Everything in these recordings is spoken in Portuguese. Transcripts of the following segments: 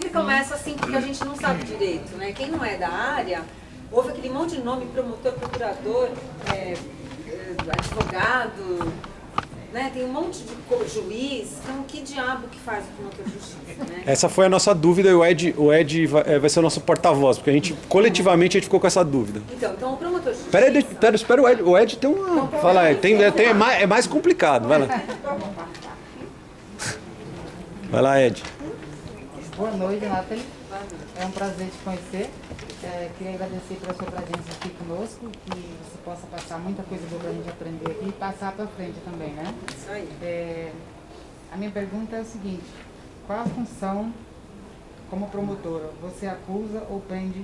sempre começa assim, porque a gente não sabe direito, né? Quem não é da área, ouve aquele monte de nome, promotor, procurador, advogado, né? Tem um monte de juiz, então que diabo que faz o promotor de justiça, né? Essa foi a nossa dúvida e o Ed vai ser o nosso porta-voz, porque a gente, coletivamente, a gente ficou com essa dúvida. Então o promotor de justiça... Espera o Ed tem uma... Fala aí, é mais complicado, vai lá. Vai lá, Ed. Boa noite, Nathalie. É um prazer te conhecer. Queria agradecer pela sua presença aqui conosco, que você possa passar muita coisa boa para a gente aprender aqui e passar para frente também, né? Isso aí. A minha pergunta é o seguinte: qual a função como promotora? Você acusa ou prende?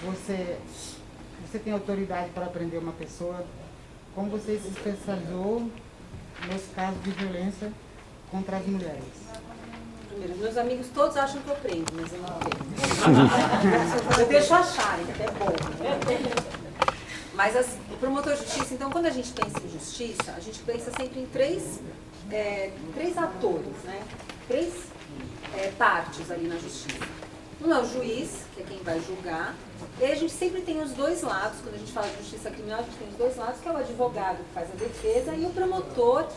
Você tem autoridade para prender uma pessoa? Como você se especializou nos casos de violência contra as mulheres? Primeiro, meus amigos todos acham que eu prendo, mas eu não prendo. Eu deixo acharem, que é bom. Mas assim, o promotor de justiça, então, quando a gente pensa em justiça, a gente pensa sempre em três atores, né? Três partes ali na justiça. Um é o juiz, que é quem vai julgar, e aí a gente sempre tem os dois lados. Quando a gente fala de justiça criminal, a gente tem os dois lados, que é o advogado que faz a defesa e o promotor,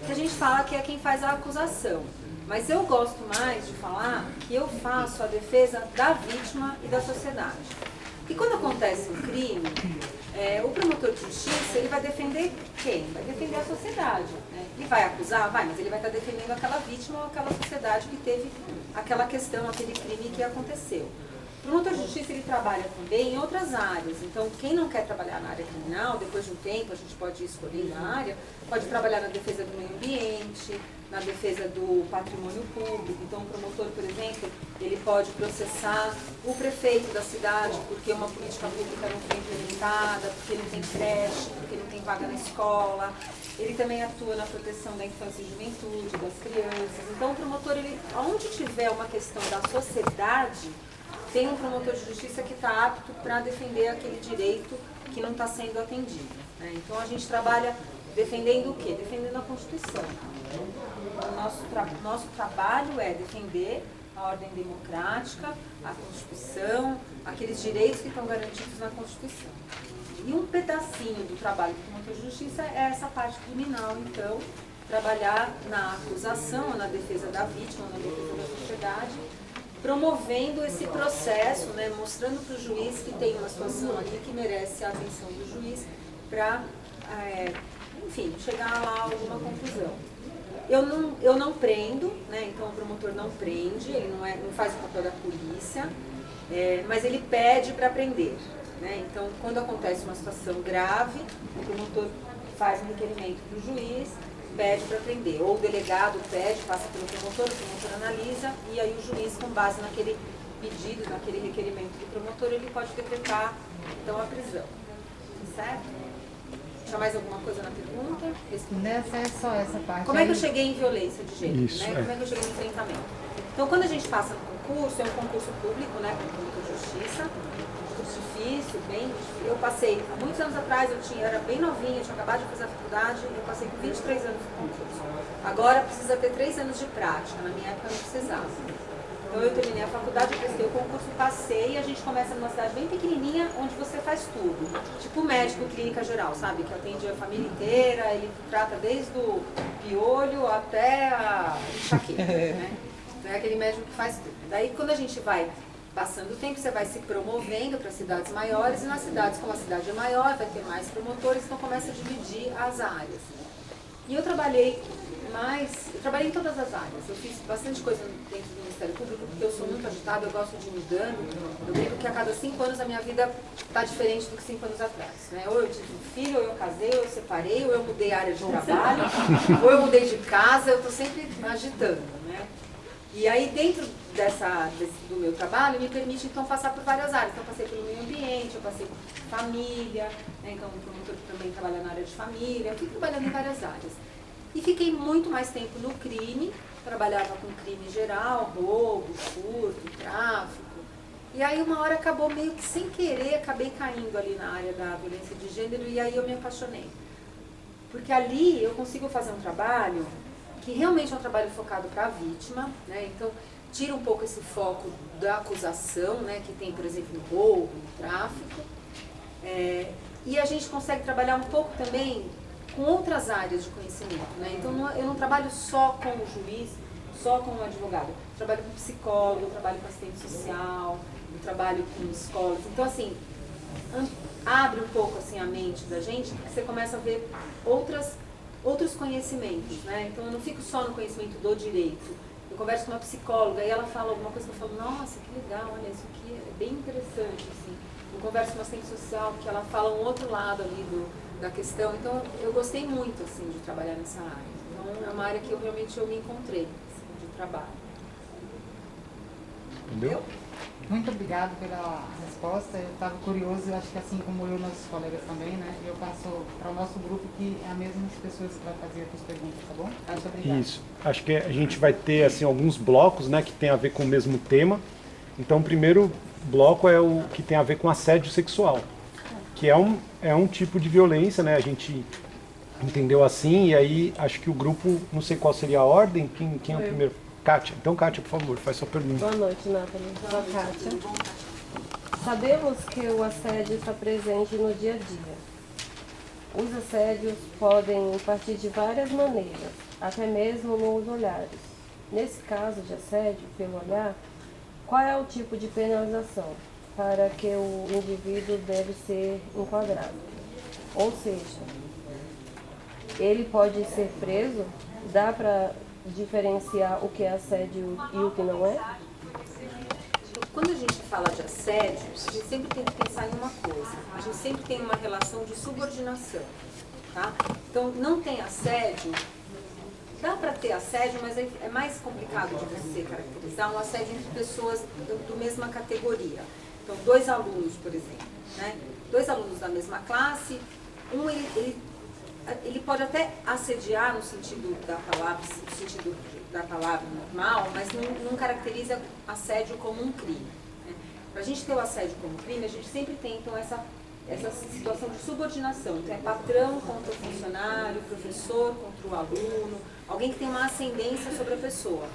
que a gente fala que é quem faz a acusação. Mas eu gosto mais de falar que eu faço a defesa da vítima e da sociedade. E quando acontece um crime, o promotor de justiça, ele vai defender quem? Vai defender a sociedade, né? Ele vai acusar? Vai, mas ele vai estar defendendo aquela vítima ou aquela sociedade que teve aquela questão, aquele crime que aconteceu. O promotor de justiça, ele trabalha também em outras áreas. Então, quem não quer trabalhar na área criminal, depois de um tempo a gente pode ir escolhendo a área, pode trabalhar na defesa do meio ambiente, na defesa do patrimônio público. Então, o promotor, por exemplo, ele pode processar o prefeito da cidade porque uma política pública não foi implementada, porque não tem creche, porque não tem vaga na escola. Ele também atua na proteção da infância e juventude, das crianças. Então, o promotor, onde tiver uma questão da sociedade, tem um promotor de justiça que está apto para defender aquele direito que não está sendo atendido, né? Então, a gente trabalha defendendo o quê? Defendendo a Constituição. O nosso trabalho é defender a ordem democrática, a Constituição, aqueles direitos que estão garantidos na Constituição. E um pedacinho do trabalho do promotor de justiça é essa parte criminal, então, trabalhar na acusação, na defesa da vítima, na defesa da sociedade, promovendo esse processo, né, mostrando para o juiz que tem uma situação ali que merece a atenção do juiz para, enfim, chegar lá a alguma conclusão. Eu não prendo, né, então o promotor não prende, ele não faz o papel da polícia, mas ele pede para prender, né? Então, quando acontece uma situação grave, o promotor faz um requerimento para o juiz, pede para prender, ou o delegado pede, passa pelo promotor, o promotor analisa, e aí o juiz, com base naquele pedido, naquele requerimento do promotor, ele pode decretar, então, a prisão. Certo? Tinha mais alguma coisa na pergunta? Nessa é só essa parte. Como é que eu cheguei em violência de gênero? Isso, né? Como é que eu cheguei no enfrentamento? Então, quando a gente passa no concurso, é um concurso público, né, para promotor de justiça, difícil, bem difícil. Eu passei, há muitos anos atrás, eu era bem novinha, eu tinha acabado de fazer a faculdade, eu passei por 23 anos no concurso. Agora precisa ter 3 anos de prática, na minha época não precisava. Então eu terminei a faculdade, eu prestei o concurso, passei, e a gente começa numa cidade bem pequenininha, onde você faz tudo. Tipo médico, clínica geral, sabe? Que atende a família inteira e trata desde o piolho até a enxaqueca, né? Então é aquele médico que faz tudo. Daí quando a gente vai passando o tempo, você vai se promovendo para cidades maiores, e nas cidades, como a cidade é maior, vai ter mais promotores, então começa a dividir as áreas. E eu trabalhei em todas as áreas. Eu fiz bastante coisa dentro do Ministério Público, porque eu sou muito agitada, eu gosto de ir mudando. Eu digo que a cada 5 anos a minha vida está diferente do que 5 anos atrás, né? Ou eu tive um filho, ou eu casei, ou eu separei, ou eu mudei a área de trabalho, ou eu mudei de casa, eu estou sempre agitando, né? E aí, dentro do meu trabalho, me permite, então, passar por várias áreas. Então, eu passei pelo meio ambiente, eu passei por família, né? Então, o promotor também trabalha na área de família, eu fui trabalhando em várias áreas. E fiquei muito mais tempo no crime, trabalhava com crime geral, roubo, furto, tráfico. E aí, uma hora acabou meio que sem querer, acabei caindo ali na área da violência de gênero, e aí eu me apaixonei. Porque ali eu consigo fazer um trabalho que realmente é um trabalho focado para a vítima, né? Então, tira um pouco esse foco da acusação, né, que tem, por exemplo, no roubo, no tráfico, e a gente consegue trabalhar um pouco também com outras áreas de conhecimento, né? Então eu não trabalho só com o juiz, só com o advogado, eu trabalho com psicólogo, eu trabalho com assistente social, eu trabalho com escolas, então assim, abre um pouco assim a mente da gente, porque você começa a ver outros conhecimentos, né? Então eu não fico só no conhecimento do direito, eu converso com uma psicóloga e ela fala alguma coisa que eu falo, nossa, que legal, olha, isso aqui é bem interessante, assim. Eu converso com uma assistente social que ela fala um outro lado ali da questão, então eu gostei muito, assim, de trabalhar nessa área. Então é uma área que eu realmente me encontrei, assim, de trabalho. Entendeu? Muito obrigada pela resposta. Eu estava curioso, eu acho que assim como eu e nossos colegas também, né? Eu passo para o nosso grupo que é as mesmas pessoas que vai fazer as perguntas, tá bom? Muito obrigada. Isso. Acho que a gente vai ter assim alguns blocos, né, que tem a ver com o mesmo tema. Então, o primeiro bloco é o que tem a ver com assédio sexual, que é um tipo de violência, né? A gente entendeu assim, e aí acho que o grupo, não sei qual seria a ordem, quem é o primeiro? Kátia. Então, Kátia, por favor, faz sua pergunta. Boa noite, Nathalie. Sou a Kátia. Sabemos que o assédio está presente no dia a dia. Os assédios podem partir de várias maneiras, até mesmo nos olhares. Nesse caso de assédio pelo olhar, qual é o tipo de penalização para que o indivíduo deve ser enquadrado? Ou seja, ele pode ser preso? Dá para diferenciar o que é assédio e o que não é? Quando a gente fala de assédio, a gente sempre tem que pensar em uma coisa. A gente sempre tem uma relação de subordinação, tá? Então, não tem assédio, dá para ter assédio, mas é mais complicado de você caracterizar um assédio entre pessoas do mesma categoria. Então, 2 alunos, por exemplo, né? 2 alunos da mesma classe, ele pode até assediar no sentido da palavra normal, mas não caracteriza assédio como um crime, né? Para a gente ter o assédio como crime, a gente sempre tem então essa situação de subordinação. Então é patrão contra o funcionário, professor contra o aluno, alguém que tem uma ascendência sobre a pessoa,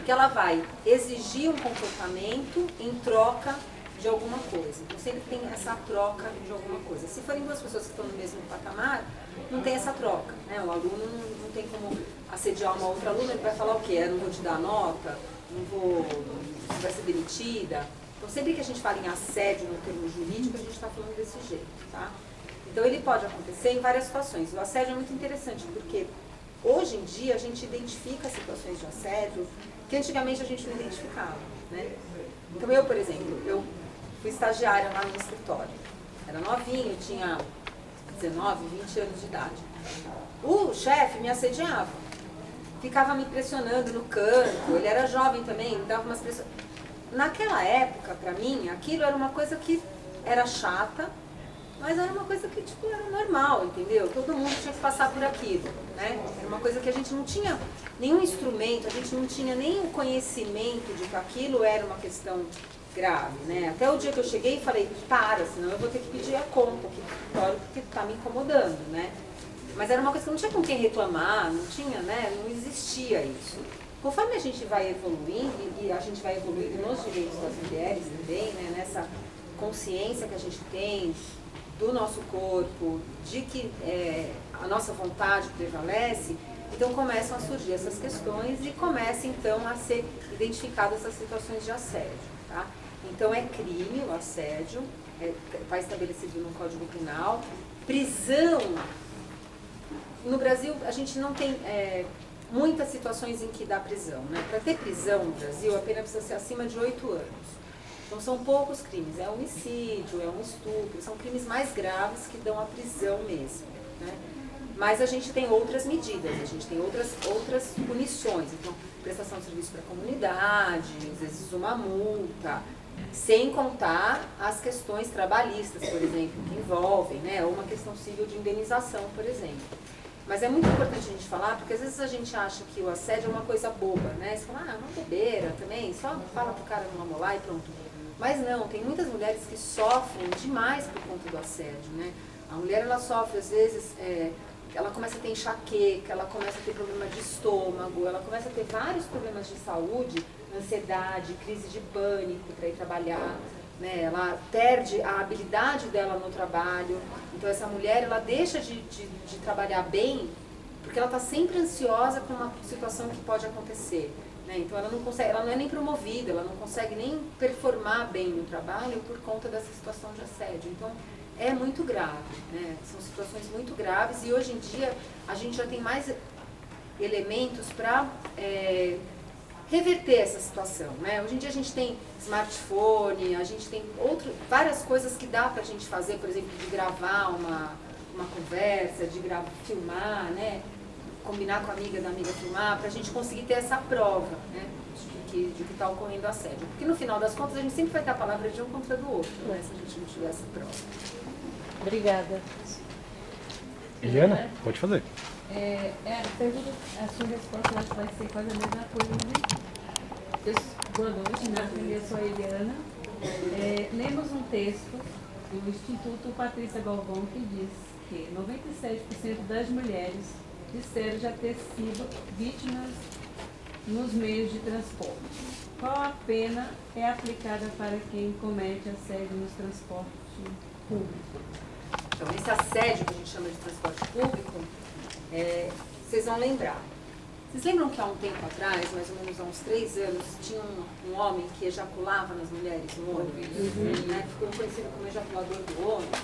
que ela vai exigir um comportamento em troca de alguma coisa. Então sempre tem essa troca de alguma coisa. Se forem 2 pessoas que estão no mesmo patamar, não tem essa troca, né? O aluno não tem como assediar uma outra aluna, ele vai falar o quê? Eu não vou te dar nota, você vai ser demitida. Então sempre que a gente fala em assédio no termo jurídico, a gente está falando desse jeito, tá? Então ele pode acontecer em várias situações. O assédio é muito interessante, porque hoje em dia a gente identifica situações de assédio que antigamente a gente não identificava, né? Então eu, por exemplo, eu fui estagiária lá no escritório. Era novinha, tinha 19, 20 anos de idade. O chefe me assediava. Ficava me pressionando no canto, ele era jovem também, me dava umas pressões. Naquela época, pra mim, aquilo era uma coisa que era chata, mas era uma coisa que, tipo, era normal, entendeu? Todo mundo tinha que passar por aquilo, né? Era uma coisa que a gente não tinha nenhum instrumento, a gente não tinha nem o conhecimento de que aquilo era uma questão grave, né? Até o dia que eu cheguei e falei, para, senão eu vou ter que pedir a conta aqui no escritório porque tá me incomodando, né? Mas era uma coisa que não tinha com quem reclamar, não tinha, né? Não existia isso. Conforme a gente vai evoluindo, e a gente vai evoluindo nos direitos das mulheres também, né? Nessa consciência que a gente tem do nosso corpo, de que a nossa vontade prevalece, então começam a surgir essas questões e começa então a ser identificadas essas situações de assédio, tá? Então é crime o assédio, está estabelecido no Código Penal. Prisão, no Brasil a gente não tem muitas situações em que dá prisão, né? Para ter prisão no Brasil a pena precisa ser acima de 8 anos. Então são poucos crimes, é homicídio, é um estupro, são crimes mais graves que dão a prisão mesmo, né? Mas a gente tem outras medidas, a gente tem outras punições, então prestação de serviço para a comunidade, às vezes uma multa, sem contar as questões trabalhistas, por exemplo, que envolvem, né, ou uma questão civil de indenização, por exemplo. Mas é muito importante a gente falar, porque às vezes a gente acha que o assédio é uma coisa boba, né? Você fala, uma bobeira também, só fala pro cara não amolar e pronto. Mas não, tem muitas mulheres que sofrem demais por conta do assédio, né? A mulher, ela sofre, às vezes, ela começa a ter enxaqueca, ela começa a ter problema de estômago, ela começa a ter vários problemas de saúde ansiedade, crise de pânico para ir trabalhar, né? Ela perde a habilidade dela no trabalho. Então essa mulher, ela deixa de trabalhar bem porque ela está sempre ansiosa com uma situação que pode acontecer, né? Então ela não consegue, ela não é nem promovida, ela não consegue nem performar bem no trabalho por conta dessa situação de assédio. Então é muito grave, né? São situações muito graves e hoje em dia a gente já tem mais elementos para reverter essa situação, né? Hoje em dia a gente tem smartphone, a gente tem várias coisas que dá pra gente fazer, por exemplo, de gravar uma conversa, de filmar, né? Combinar com a amiga da amiga filmar, pra gente conseguir ter essa prova, né? De que está ocorrendo assédio. Porque no final das contas a gente sempre vai ter a palavra de um contra do outro, né? Se a gente não tiver essa prova. Obrigada. Eliana, pode fazer. A sua resposta eu acho que vai ser quase a mesma coisa, né? Boa noite, eu sou a Eliana. Lemos um texto do Instituto Patrícia Galvão que diz que 97% das mulheres disseram já ter sido vítimas nos meios de transporte. Qual a pena é aplicada para quem comete assédio nos transportes públicos? Então, esse assédio que a gente chama de transporte público, vocês vão lembrar. Vocês lembram que há um tempo atrás, mais ou menos há uns 3 anos, tinha um homem que ejaculava nas mulheres no ônibus, né? Ficou conhecido como ejaculador do ônibus.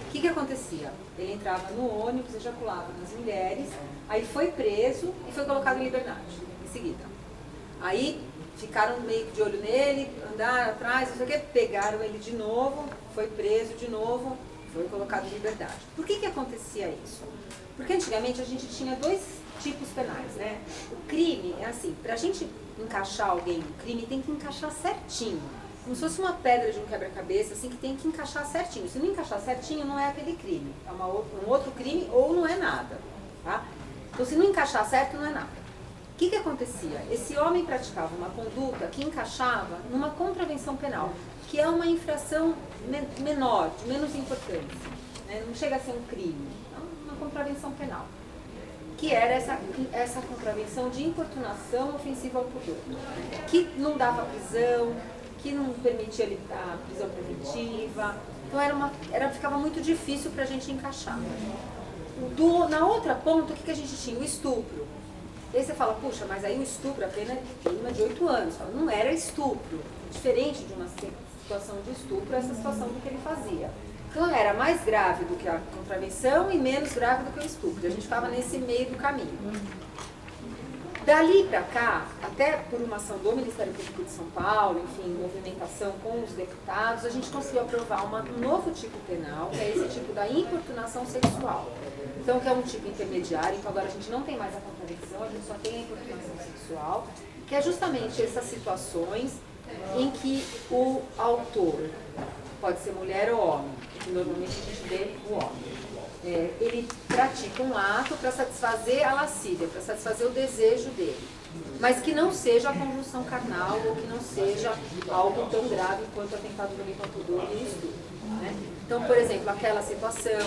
O que acontecia? Ele entrava no ônibus, ejaculava nas mulheres, aí foi preso e foi colocado em liberdade, em seguida. Aí ficaram meio que de olho nele, andaram atrás, não sei o que, pegaram ele de novo, foi preso de novo, foi colocado em liberdade. Por que acontecia isso? Porque antigamente a gente tinha 2 tipos penais, né? O crime é assim, pra gente encaixar alguém no crime, tem que encaixar certinho. Como se fosse uma pedra de um quebra-cabeça, assim, que tem que encaixar certinho. Se não encaixar certinho, não é aquele crime. É um outro crime ou não é nada, tá? Então, se não encaixar certo, não é nada. O que acontecia? Esse homem praticava uma conduta que encaixava numa contravenção penal, que é uma infração menor, de menos importância, né? Não chega a ser um crime, é uma contravenção penal, que era essa contravenção de importunação ofensiva ao pudor, que não dava prisão, que não permitia a prisão preventiva, então ficava muito difícil para a gente encaixar. Na outra ponta, o que a gente tinha? O estupro. E aí você fala, puxa, mas aí o estupro, a pena é mínima de 8 anos. Fala, não era estupro. Diferente de uma situação de estupro, essa situação do que ele fazia. Então era mais grave do que a contravenção e menos grave do que o estupro. A gente ficava nesse meio do caminho. Dali para cá, até por uma ação do Ministério Público de São Paulo, enfim, movimentação com os deputados, a gente conseguiu aprovar um novo tipo penal, que é esse tipo da importunação sexual. Então, que é um tipo intermediário, então agora a gente não tem mais a contravenção, a gente só tem a importunação sexual, que é justamente essas situações em que o autor, pode ser mulher ou homem, que normalmente a gente vê o homem, ele pratica um ato para satisfazer a lascívia, para satisfazer o desejo dele, mas que não seja a conjunção carnal ou que não seja algo tão grave quanto atentado contra o pudor e estupro, né? Então, por exemplo, aquela situação,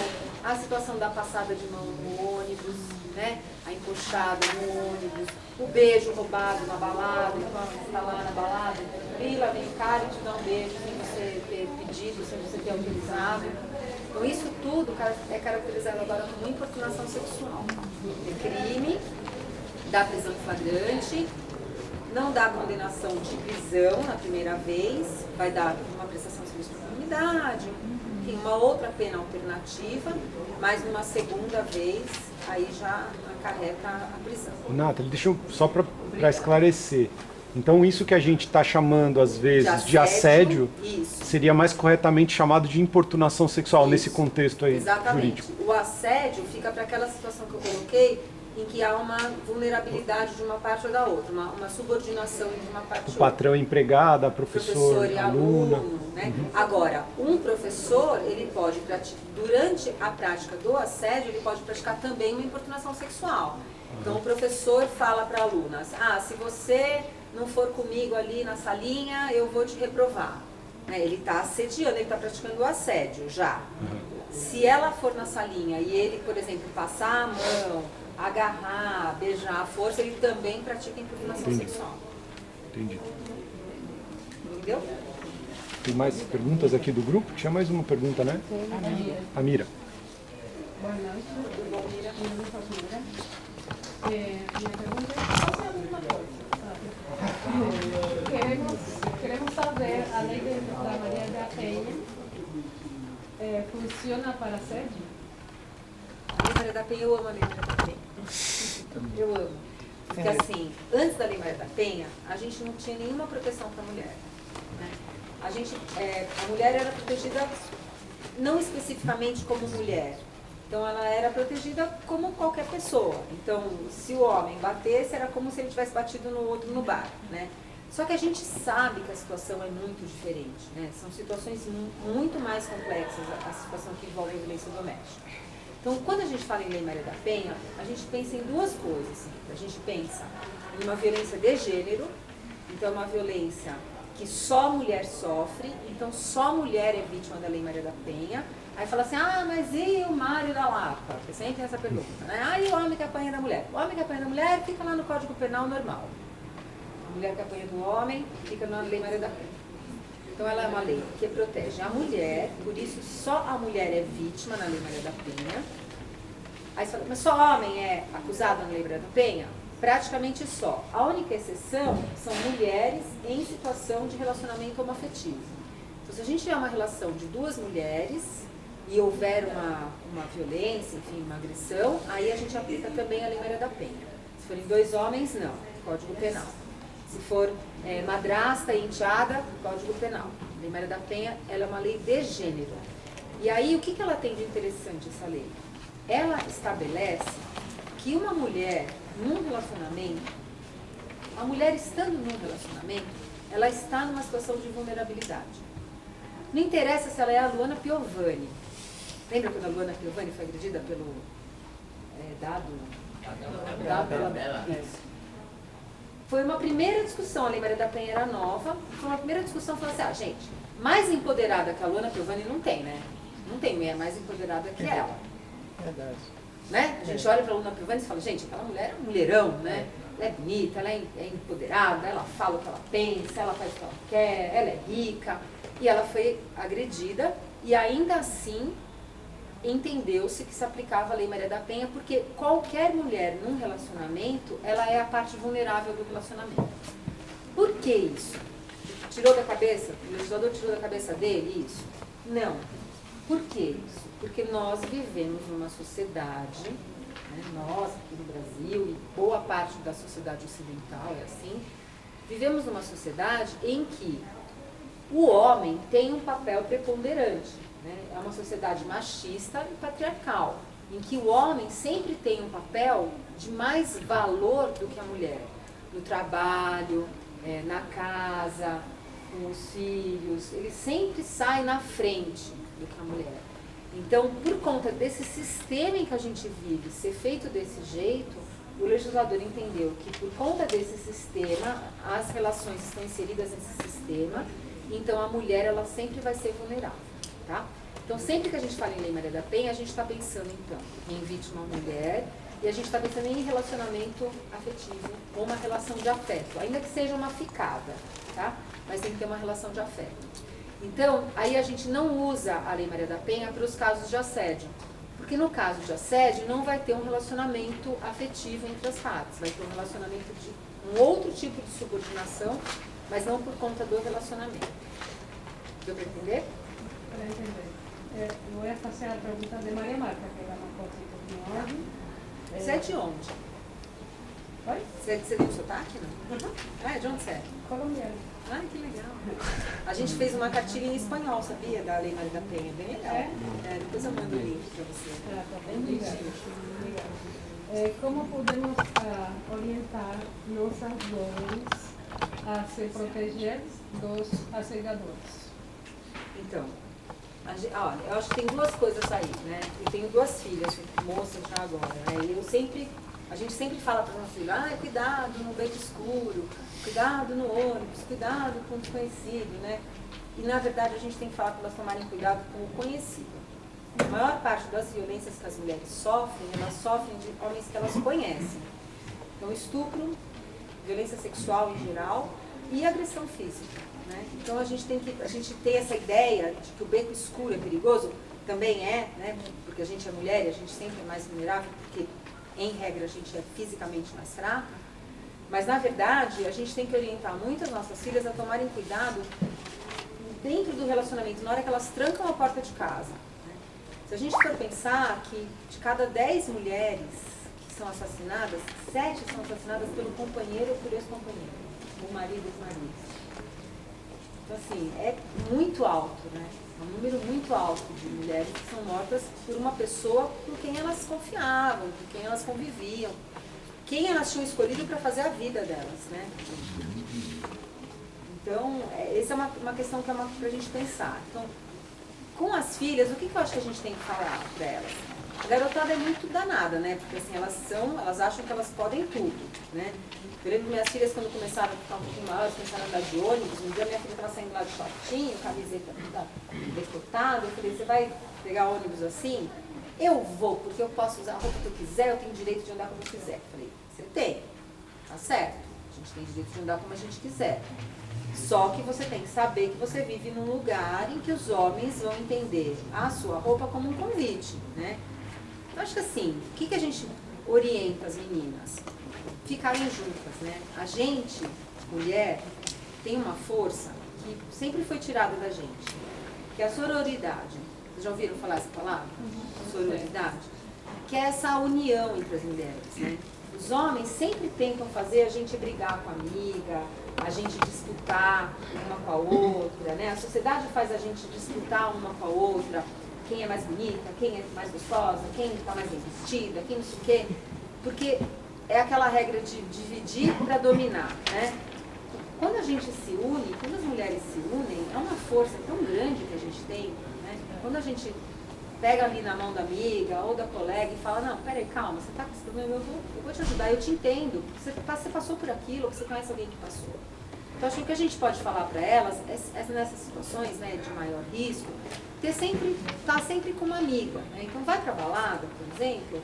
a situação da passada de mão no ônibus, né? A encoxada no ônibus, o beijo roubado na balada, então você está lá na balada, Lila, vem cá e te dá um beijo sem você ter pedido, sem você ter autorizado. Então isso tudo é caracterizado agora como importunação sexual. É crime, dá prisão em flagrante, não dá condenação de prisão na primeira vez, vai dar uma prestação de serviço para a comunidade, tem uma outra pena alternativa, mas numa segunda vez aí já acarreta a prisão. Nathalie, deixa eu só para esclarecer. Então isso que a gente está chamando às vezes de assédio seria mais corretamente chamado de importunação sexual nesse contexto aí jurídico. O assédio fica para aquela situação que eu coloquei, em que há uma vulnerabilidade de uma parte ou da outra, uma subordinação entre uma parte e outra. O patrão é empregada, professor e aluna. aluno, né? Agora, um professor, ele pode praticar, durante a prática do assédio, ele pode praticar também uma importunação sexual. Então o professor fala para alunas, se você não for comigo ali na salinha, eu vou te reprovar. Ele está assediando, ele está praticando o assédio já. Se ela for na salinha e ele, por exemplo, passar a mão, agarrar, beijar à força, ele também pratica importunação sexual. Entendi. Entendeu? Tem mais perguntas aqui do grupo? Tinha mais uma pergunta, né? Amira. Boa noite. Meu nome é Palmeira. Minha pergunta é quase a mesma coisa, sabe? Queremos saber, a lei da Maria da Penha funciona para assédio? A Lei Maria da Penha, eu amo a Lei Maria da Penha. Eu amo. Porque assim, antes da Lei Maria da Penha, a gente não tinha nenhuma proteção para a mulher. Né? A mulher era protegida não especificamente como mulher. Então ela era protegida como qualquer pessoa. Então, se o homem batesse, era como se ele tivesse batido no outro no bar, né? Só que a gente sabe que a situação é muito diferente, né? São situações muito mais complexas, a situação que envolve a violência doméstica. Então, quando a gente fala em Lei Maria da Penha, a gente pensa em duas coisas. Assim. A gente pensa em uma violência de gênero, então uma violência que só a mulher sofre, então só a mulher é vítima da Lei Maria da Penha. Aí fala assim, mas e o Mário da Lapa? Porque sempre tem essa pergunta, né? E o homem que apanha da mulher? O homem que apanha da mulher fica lá no Código Penal normal. A mulher que apanha do homem fica na Lei Maria da Penha. Então ela é uma lei que protege a mulher, por isso só a mulher é vítima na Lei Maria da Penha. Aí você fala, mas só homem é acusado na Lei Maria da Penha? Praticamente só. A única exceção são mulheres em situação de relacionamento homoafetivo. Então se a gente tiver uma relação de duas mulheres e houver uma violência, enfim, uma agressão, aí a gente aplica também a Lei Maria da Penha. Se forem dois homens, não, Código Penal. Se for madrasta e enteada, Código Penal. A Lei Maria da Penha, ela é uma lei de gênero. E aí, o que ela tem de interessante, essa lei? Ela estabelece que uma mulher, num relacionamento, a mulher estando num relacionamento, ela está numa situação de vulnerabilidade. Não interessa se ela é a Luana Piovani. Lembra quando a Luana Piovani foi agredida pelo Dado? Isso. Foi uma primeira discussão, a Lei Maria da Penha era nova, foi uma primeira discussão, falou assim, gente, mais empoderada que a Luana Piovani não tem, né? Não tem mulher mais empoderada que ela. Verdade. Né? A gente olha para a Luana Piovani e fala, gente, aquela mulher é um mulherão, né? Ela é bonita, ela é empoderada, ela fala o que ela pensa, ela faz o que ela quer, ela é rica. E ela foi agredida e ainda assim entendeu-se que se aplicava a Lei Maria da Penha, porque qualquer mulher num relacionamento, ela é a parte vulnerável do relacionamento. Por que isso? Tirou da cabeça? O legislador tirou da cabeça dele isso? Não. Por que isso? Porque nós vivemos numa sociedade, né, nós aqui no Brasil e boa parte da sociedade ocidental é assim, vivemos numa sociedade em que o homem tem um papel preponderante. Né? É uma sociedade machista e patriarcal, em que o homem sempre tem um papel de mais valor do que a mulher. No trabalho, na casa, com os filhos, ele sempre sai na frente do que a mulher. Então, por conta desse sistema em que a gente vive ser feito desse jeito, o legislador entendeu que por conta desse sistema, as relações estão inseridas nesse sistema, então a mulher ela sempre vai ser vulnerável, tá? Então sempre que a gente fala em Lei Maria da Penha, a gente está pensando então em vítima mulher e a gente está pensando em relacionamento afetivo ou uma relação de afeto, ainda que seja uma ficada, tá? Mas tem que ter uma relação de afeto. Então, aí a gente não usa a Lei Maria da Penha para os casos de assédio, porque no caso de assédio não vai ter um relacionamento afetivo entre as partes, vai ter um relacionamento de um outro tipo de subordinação, mas não por conta do relacionamento. Deu para entender? Para entender. Eu vou fazer a pergunta de Maria Marta, que ela não pode ir por minha ordem. Você é de onde? Oi? Você tem um sotaque, não? Uhum. De onde você é? Colombiana. Ai, que legal. A gente fez uma cartilha em espanhol, sabia? Da Lei Maria da Penha. Bem legal. Depois eu mando o link para você. Tá bem bonitinho. Como podemos orientar nossas jovens a se proteger dos assédiadores? Então, olha, eu acho que tem duas coisas aí, né? Eu tenho duas filhas, moças já agora, né? E a gente sempre fala para os nossos filhos, cuidado no beco escuro, cuidado no ônibus, cuidado com o desconhecido, né? E na verdade a gente tem que falar para elas tomarem cuidado com o conhecido. A maior parte das violências que as mulheres sofrem, elas sofrem de homens que elas conhecem. Então estupro, violência sexual em geral, e agressão física, né? Então a gente tem essa ideia de que o beco escuro é perigoso, também é, né? Porque a gente é mulher e a gente sempre é mais vulnerável, porque em regra a gente é fisicamente mais fraca, mas na verdade a gente tem que orientar muito as nossas filhas a tomarem cuidado dentro do relacionamento, na hora que elas trancam a porta de casa, né? Se a gente for pensar que de cada 10 mulheres que são assassinadas, 7 são assassinadas pelo companheiro ou por ex-companheiro, o marido e os maridos. Então, assim, é muito alto, né? É um número muito alto de mulheres que são mortas por uma pessoa por quem elas confiavam, por quem elas conviviam, quem elas tinham escolhido para fazer a vida delas, né? Então, essa é uma questão para a gente pensar. Então, com as filhas, o que eu acho que a gente tem que falar para elas? A garotada é muito danada, né? Porque assim, elas acham que elas podem tudo, né? Eu lembro minhas filhas, quando começaram a ficar um pouquinho maiores, começaram a andar de ônibus. Um dia minha filha estava saindo lá de shortinho, camiseta decotada. Eu falei, você vai pegar ônibus assim? Eu vou, porque eu posso usar a roupa que eu quiser, eu tenho direito de andar como eu quiser. Eu falei, você tem, tá certo. A gente tem direito de andar como a gente quiser. Só que você tem que saber que você vive num lugar em que os homens vão entender a sua roupa como um convite, né? Eu acho que assim, o que a gente orienta as meninas? Ficarem juntas, né? A gente, mulher, tem uma força que sempre foi tirada da gente, que é a sororidade. Vocês já ouviram falar essa palavra? Sororidade? Que é essa união entre as mulheres, né? Os homens sempre tentam fazer a gente brigar com a amiga, a gente disputar uma com a outra, né? A sociedade faz a gente disputar uma com a outra, quem é mais bonita, quem é mais gostosa, quem está mais bem vestida, quem não sei o quê, porque é aquela regra de dividir para dominar, né? Quando a gente se une, quando as mulheres se unem, é uma força tão grande que a gente tem, né? Quando a gente pega ali na mão da amiga ou da colega e fala, não, peraí, calma, você está com esse problema, eu vou te ajudar, eu te entendo, você passou por aquilo, você conhece alguém que passou. Então, acho que o que a gente pode falar para elas é nessas situações, né, de maior risco, tá sempre com uma amiga, né? Então, vai pra balada, por exemplo,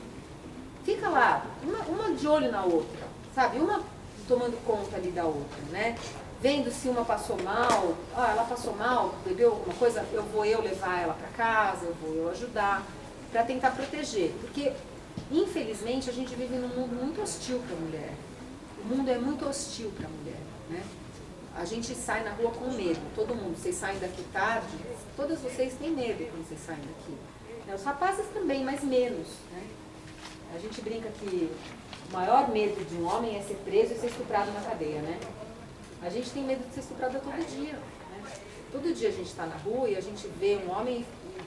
fica lá, uma de olho na outra, sabe? Uma tomando conta ali da outra, né? Vendo se uma passou mal, ela passou mal, bebeu alguma coisa, eu vou levar ela para casa, eu vou ajudar, para tentar proteger. Porque, infelizmente, a gente vive num mundo muito hostil para a mulher. O mundo é muito hostil para a mulher, né? A gente sai na rua com medo, todo mundo. Vocês saem daqui tarde, todas vocês têm medo quando vocês saem daqui. Os rapazes também, mas menos, né? A gente brinca que o maior medo de um homem é ser preso e ser estuprado na cadeia, né? A gente tem medo de ser estuprada todo dia, né? Todo dia a gente está na rua e a gente vê um homem e,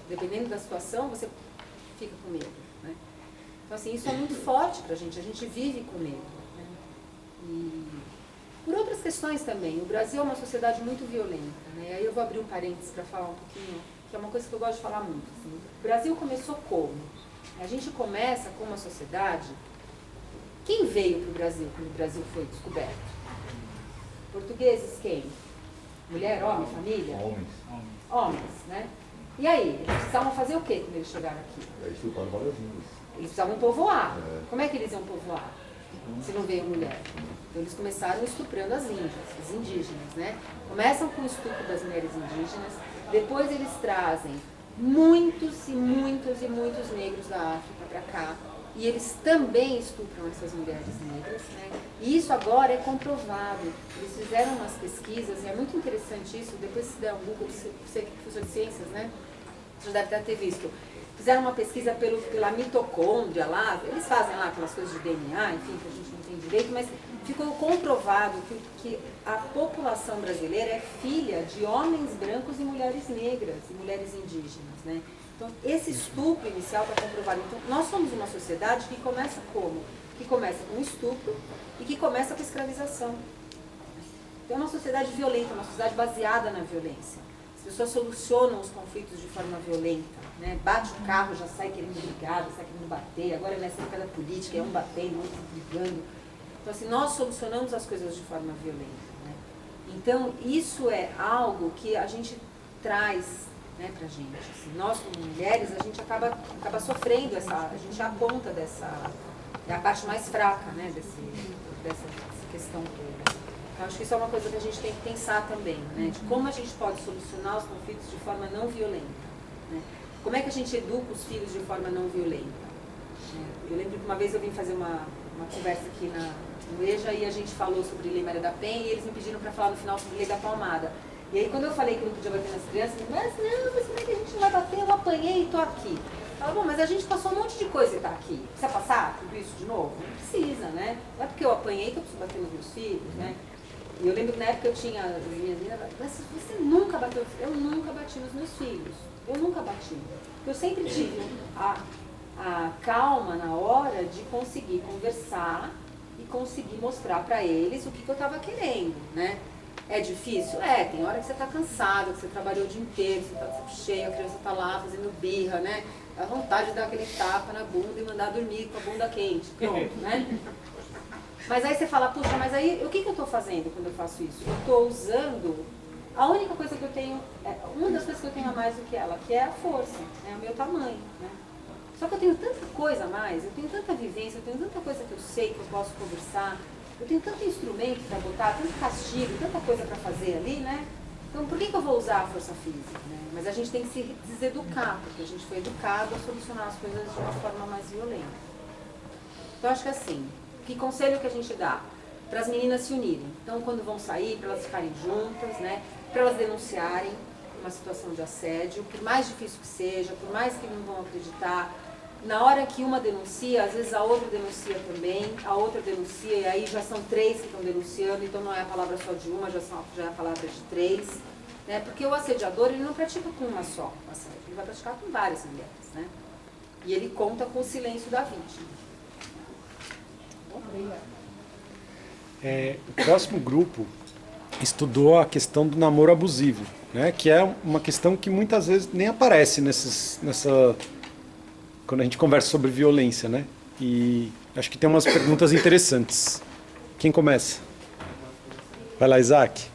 dependendo da situação, você fica com medo, né? Então, assim, isso é muito forte pra gente vive com medo, né? E por outras questões também, o Brasil é uma sociedade muito violenta, né? E aí eu vou abrir um parênteses para falar um pouquinho, que é uma coisa que eu gosto de falar muito, assim. O Brasil começou como? A gente começa com uma sociedade... Quem veio para o Brasil quando o Brasil foi descoberto? Portugueses quem? Mulher, homem, família? Homens, né? E aí, eles precisavam fazer o quê quando eles chegaram aqui? Eles estudaram várias línguas. Eles precisavam povoar. Como é que eles iam povoar? Se não veio mulher. Então eles começaram estuprando as índias, as indígenas, né? Começam com o estupro das mulheres indígenas, depois eles trazem muitos e muitos e muitos negros da África para cá. E eles também estupram essas mulheres negras, né? E isso agora é comprovado. Eles fizeram umas pesquisas, e é muito interessante isso, depois se der um Google, você que é professor de ciências, né? Você já deve ter visto. Fizeram uma pesquisa pela mitocôndria lá, eles fazem lá aquelas coisas de DNA, enfim, que a gente não tem direito, mas ficou comprovado que a população brasileira é filha de homens brancos e mulheres negras, e mulheres indígenas, né? Então, esse estupro inicial está comprovado. Então, nós somos uma sociedade que começa como? Que começa com estupro e que começa com escravização. Então, é uma sociedade violenta, uma sociedade baseada na violência. As pessoas solucionam os conflitos de forma violenta, né? Bate o carro, já sai querendo brigar, sai querendo bater. Agora, nessa época da política, é um batendo, outro brigando. Então, assim, nós solucionamos as coisas de forma violenta, né? Então, isso é algo que a gente traz, né, pra gente. Assim, nós, como mulheres, a gente acaba sofrendo a gente aponta dessa... É a parte mais fraca, né, dessa questão toda. Eu acho que isso é uma coisa que a gente tem que pensar também, né? De como a gente pode solucionar os conflitos de forma não violenta, né? Como é que a gente educa os filhos de forma não violenta? Eu lembro que uma vez eu vim fazer uma conversa aqui no EJA e a gente falou sobre Lei Maria da Penha e eles me pediram para falar no final sobre Lei da Palmada. E aí quando eu falei que não podia bater nas crianças, mas como é que a gente não vai bater? Eu apanhei e estou aqui. Fala, bom, mas a gente passou um monte de coisa e está aqui. Precisa passar tudo isso de novo? Não precisa, né? Não é porque eu apanhei que eu preciso bater nos meus filhos, né? E eu lembro que na época eu tinha as minhas meninas, mas você nunca bateu? Eu nunca bati nos meus filhos. Eu nunca bati. Eu sempre tive a calma na hora de conseguir conversar e conseguir mostrar para eles o que eu estava querendo, né? É difícil? É, tem hora que você está cansado, que você trabalhou o dia inteiro, você está de saco cheio, a criança está lá fazendo birra, né? Dá vontade de dar aquele tapa na bunda e mandar dormir com a bunda quente, pronto, né? Mas aí você fala, puxa, mas aí o que eu estou fazendo quando eu faço isso? Eu estou usando a única coisa que eu tenho, uma das coisas que eu tenho a mais do que ela, que é a força, é o meu tamanho, né? Só que eu tenho tanta coisa a mais, eu tenho tanta vivência, eu tenho tanta coisa que eu sei que eu posso conversar, eu tenho tanto instrumento para botar, tanto castigo, tanta coisa para fazer ali, né? Então por que eu vou usar a força física, né? Mas a gente tem que se deseducar, porque a gente foi educado a solucionar as coisas de uma forma mais violenta. Então acho que assim, que conselho que a gente dá? Para as meninas se unirem. Então quando vão sair, para elas ficarem juntas, né? Para elas denunciarem uma situação de assédio, por mais difícil que seja, por mais que não vão acreditar, na hora que uma denuncia, às vezes a outra denuncia também, a outra denuncia, e aí já são 3 que estão denunciando, então não é a palavra só de uma, já é a palavra de 3, né? Porque o assediador, ele não pratica com uma só assédio, ele vai praticar com várias mulheres, né? E ele conta com o silêncio da vítima. O próximo grupo estudou a questão do namoro abusivo, né? Que é uma questão que muitas vezes nem aparece quando a gente conversa sobre violência, né? E acho que tem umas perguntas interessantes. Quem começa? Vai lá, Isaac.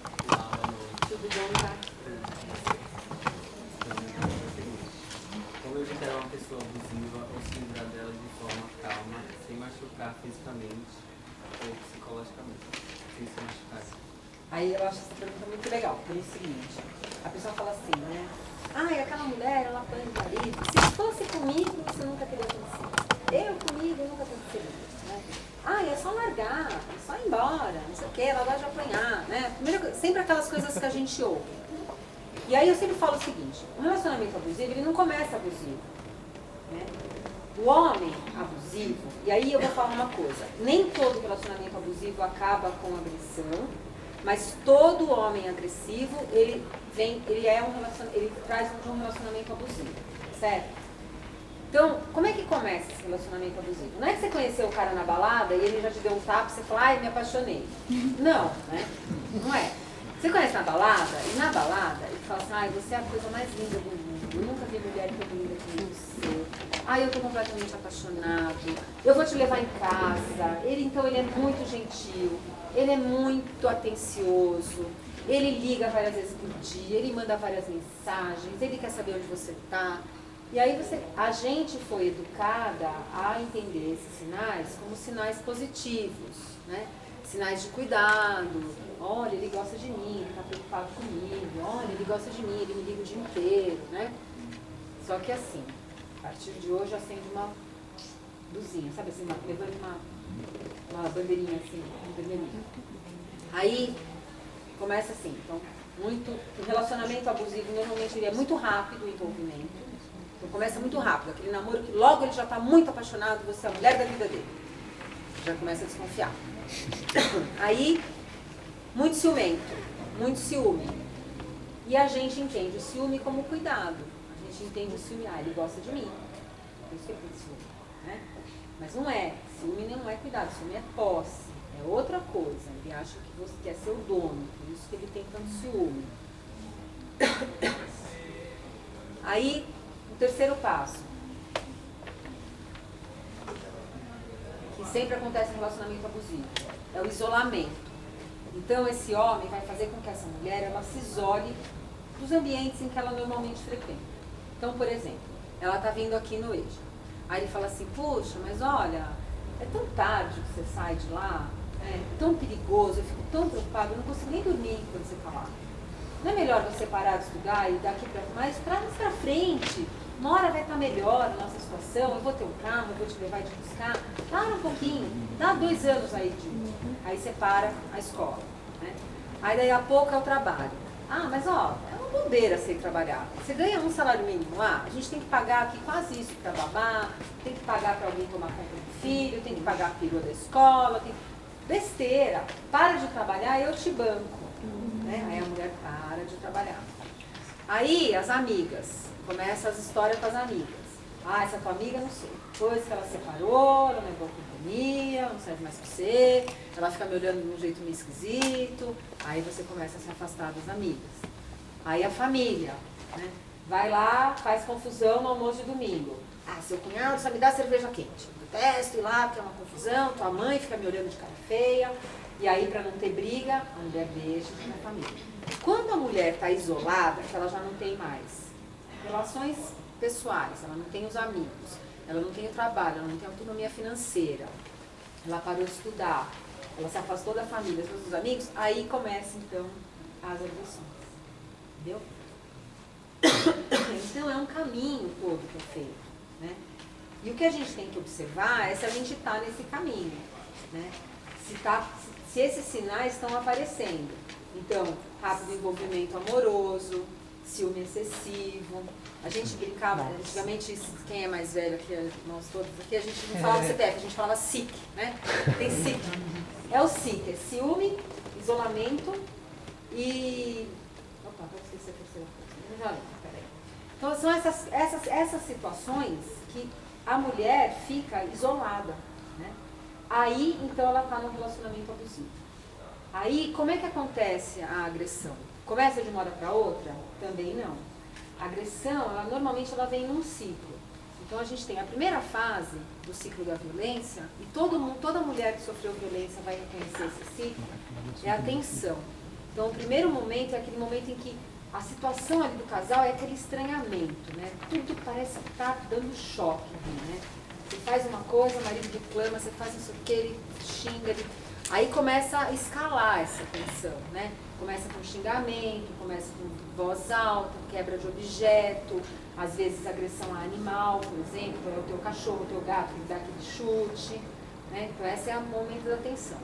Como evitar uma pessoa abusiva ou se livrar dela de forma calma, sem machucar fisicamente ou psicologicamente, sem se machucar? Aí eu acho essa pergunta muito legal, pelo seguinte, a pessoa fala assim, né? Ai, aquela mulher, ela apanha o marido. Se fosse comigo, isso nunca teria acontecido. Eu comigo nunca aconteceria, né? Ai, é só largar, é só ir embora, não sei o quê, ela gosta de apanhar, né? Primeiro, sempre aquelas coisas que a gente ouve. E aí eu sempre falo o seguinte, o relacionamento abusivo, ele não começa abusivo, né? O homem abusivo, e aí eu vou falar uma coisa, nem todo relacionamento abusivo acaba com agressão, mas todo homem agressivo, ele traz um relacionamento abusivo, certo? Então, como é que começa esse relacionamento abusivo? Não é que você conheceu o cara na balada e ele já te deu um tapa e você fala, ai, me apaixonei. Não, né? Não é. Você conhece na balada, e na balada ele fala assim, ai, você é a coisa mais linda do mundo, eu nunca vi mulher tão linda que você. Ai, eu tô completamente apaixonado, eu vou te levar em casa. Ele é muito gentil, ele é muito atencioso, ele liga várias vezes por dia, ele manda várias mensagens, ele quer saber onde você está. E aí a gente foi educada a entender esses sinais como sinais positivos, né? Sinais de cuidado. Olha, ele gosta de mim, ele está preocupado comigo. Olha, ele gosta de mim, ele me liga o dia inteiro, né? Só que assim, a partir de hoje acende uma luzinha, sabe assim, levando uma bandeirinha assim, um vermelhinho. Aí começa assim, então, o relacionamento abusivo normalmente ele é muito rápido o envolvimento. Então começa muito rápido, aquele namoro que logo ele já está muito apaixonado, você é a mulher da vida dele. Já começa a desconfiar. Aí, muito ciumento, muito ciúme. E a gente entende o ciúme como cuidado. A gente entende o ciúme, ele gosta de mim. Por isso que ele tem ciúme, né? Mas não é. Ciúme não é cuidado, ciúme é posse. É outra coisa. Ele acha que você quer ser o dono, por isso que ele tem tanto ciúme. Aí, o terceiro passo, que sempre acontece no relacionamento abusivo, é o isolamento. Então, esse homem vai fazer com que essa mulher ela se isole dos ambientes em que ela normalmente frequenta. Então, por exemplo, ela está vindo aqui no EJA. Aí ele fala assim, puxa, mas olha, é tão tarde que você sai de lá, tão perigoso, eu fico tão preocupada, eu não consigo nem dormir quando você está lá. Não é melhor você parar de estudar e daqui para mais para frente, uma hora vai estar melhor a nossa situação, eu vou ter um carro, eu vou te levar e te buscar, para um pouquinho, dá 2 anos aí aí você para a escola, né? Aí daí a pouco é o trabalho. Ah, mas ó, é uma bobeira você ir trabalhar. Você ganha um salário mínimo lá, a gente tem que pagar aqui quase isso para babá, tem que pagar para alguém tomar conta do filho, tem que pagar a perua da escola, tem... besteira, para de trabalhar e eu te banco. Né? Aí a mulher para de trabalhar. Aí as amigas, começam as histórias com as amigas. Ah, essa tua amiga, não sei. Depois que ela separou, ela levou companhia, não serve mais pra você, ela fica me olhando de um jeito meio esquisito, aí você começa a se afastar das amigas. Aí a família, né? Vai lá, faz confusão no almoço de domingo. Ah, seu cunhado só me dá cerveja quente. Eu detesto ir lá, porque é uma confusão, tua mãe fica me olhando de cara feia. E aí, para não ter briga, a mulher deixa na família. Quando a mulher está isolada, que ela já não tem mais relações pessoais, ela não tem os amigos, ela não tem o trabalho, ela não tem autonomia financeira, ela parou de estudar, ela se afastou da família, dos amigos, aí começa então as agressões. Entendeu? Então é um caminho todo que é feito, né? E o que a gente tem que observar é se a gente está nesse caminho, né? Se esses sinais estão aparecendo. Então, rápido envolvimento amoroso, ciúme excessivo. A gente brincava, antigamente, quem é mais velho aqui, nós todos aqui, a gente não falava CPF, a gente falava SIC, né? Tem SIC. É o SIC, é ciúme, isolamento e... Opa, vou esquecer a terceira coisa. Peraí. Então, são essas situações que a mulher fica isolada, né? Aí, então, ela está num relacionamento abusivo. Aí, como é que acontece a agressão? Começa de uma hora para outra? Também não. A agressão, normalmente, ela vem num ciclo. Então, a gente tem a primeira fase do ciclo da violência, e toda mulher que sofreu violência vai reconhecer esse ciclo, é a tensão. Então, o primeiro momento é aquele momento em que a situação ali do casal é aquele estranhamento, né? Tudo parece estar dando choque ali, né? Você faz uma coisa, o marido reclama, você faz isso aqui, ele xinga, aí começa a escalar essa tensão, né? Começa com xingamento, começa com voz alta, quebra de objeto, às vezes agressão a animal, por exemplo, é o teu cachorro, o teu gato que dá aquele chute, né? Então esse é o momento da tensão.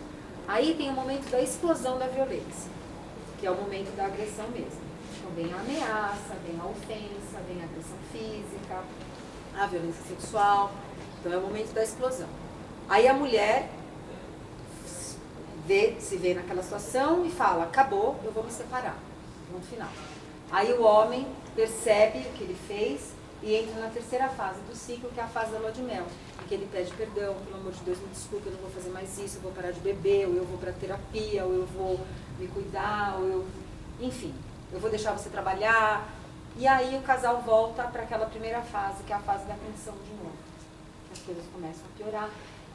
Aí tem o momento da explosão da violência, que é o momento da agressão mesmo. Então vem a ameaça, vem a ofensa, vem a agressão física, a violência sexual. Então é o momento da explosão. Aí a mulher se vê naquela situação e fala, acabou, eu vou me separar. Ponto final. Aí o homem percebe o que ele fez e entra na terceira fase do ciclo, que é a fase da lua de mel. Em que ele pede perdão, pelo amor de Deus, me desculpe, eu não vou fazer mais isso, eu vou parar de beber, ou eu vou para terapia, ou eu vou me cuidar, ou eu... Enfim, eu vou deixar você trabalhar. E aí o casal volta para aquela primeira fase, que é a fase da tensão de novo. As coisas começam a piorar.